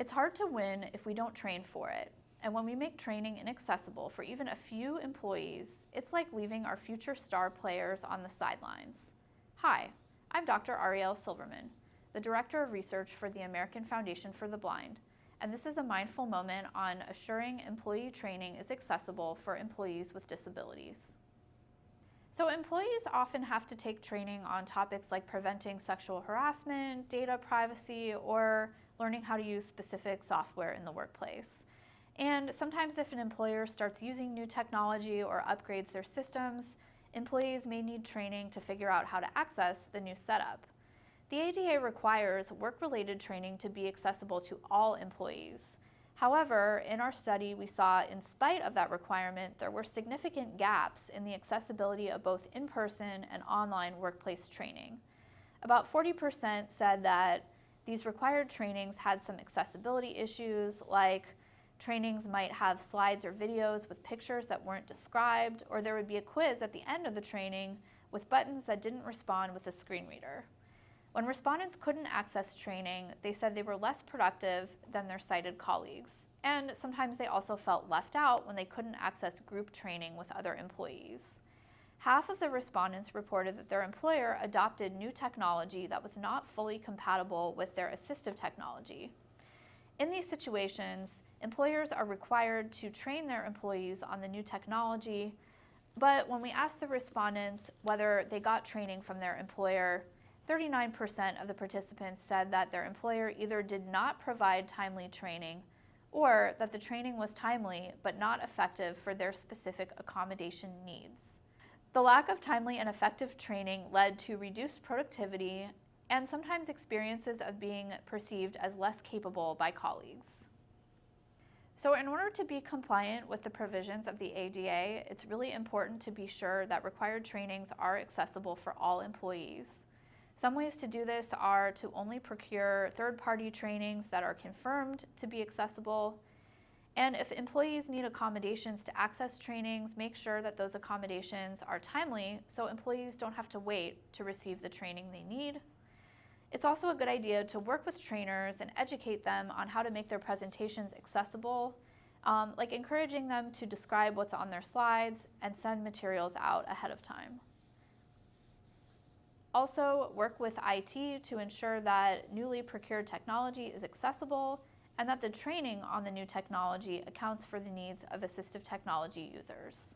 It's hard to win if we don't train for it. And when we make training inaccessible for even a few employees, it's like leaving our future star players on the sidelines. Hi, I'm Dr. Arielle Silverman, the Director of Research for the American Foundation for the Blind, and this is a mindful moment on assuring employee training is accessible for employees with disabilities. So employees often have to take training on topics like preventing sexual harassment, data privacy, or learning how to use specific software in the workplace. And sometimes if an employer starts using new technology or upgrades their systems, employees may need training to figure out how to access the new setup. The ADA requires work-related training to be accessible to all employees. However, in our study, we saw in spite of that requirement, there were significant gaps in the accessibility of both in-person and online workplace training. About 40% said that these required trainings had some accessibility issues, like trainings might have slides or videos with pictures that weren't described, or there would be a quiz at the end of the training with buttons that didn't respond with a screen reader. When respondents couldn't access training, they said they were less productive than their sighted colleagues. And sometimes they also felt left out when they couldn't access group training with other employees. Half of the respondents reported that their employer adopted new technology that was not fully compatible with their assistive technology. In these situations, employers are required to train their employees on the new technology, but when we asked the respondents whether they got training from their employer, 39% of the participants said that their employer either did not provide timely training or that the training was timely but not effective for their specific accommodation needs. The lack of timely and effective training led to reduced productivity and sometimes experiences of being perceived as less capable by colleagues. So in order to be compliant with the provisions of the ADA, it's really important to be sure that required trainings are accessible for all employees. Some ways to do this are to only procure third-party trainings that are confirmed to be accessible. And if employees need accommodations to access trainings, make sure that those accommodations are timely so employees don't have to wait to receive the training they need. It's also a good idea to work with trainers and educate them on how to make their presentations accessible, like encouraging them to describe what's on their slides and send materials out ahead of time. Also, work with IT to ensure that newly procured technology is accessible and that the training on the new technology accounts for the needs of assistive technology users.